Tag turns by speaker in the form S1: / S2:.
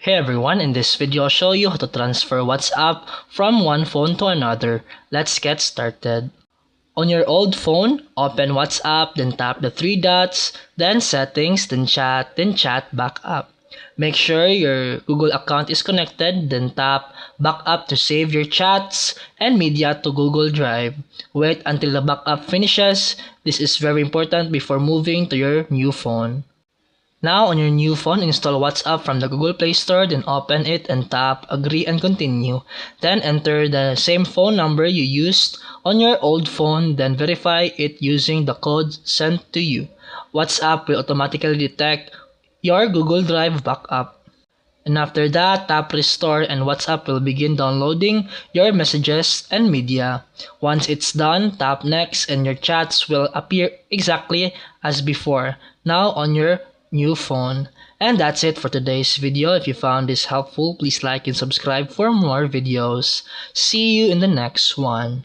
S1: Hey everyone, in this video I'll show you how to transfer WhatsApp from one phone to another. Let's get started. On your old phone, open WhatsApp, then tap the three dots, then settings, then chat backup. Make sure your Google account is connected, then tap backup to save your chats and media to Google Drive. Wait until the backup finishes. This is very important before moving to your new phone. Now, on your new phone, install WhatsApp from the Google Play Store, then open it and tap Agree and Continue. Then enter the same phone number you used on your old phone, then verify it using the code sent to you. WhatsApp will automatically detect your Google Drive backup. And after that, tap Restore and WhatsApp will begin downloading your messages and media. Once it's done, tap Next and your chats will appear exactly as before, now on your new phone. And that's it for today's video. If you found this helpful, please like and subscribe for more videos. See you in the next one.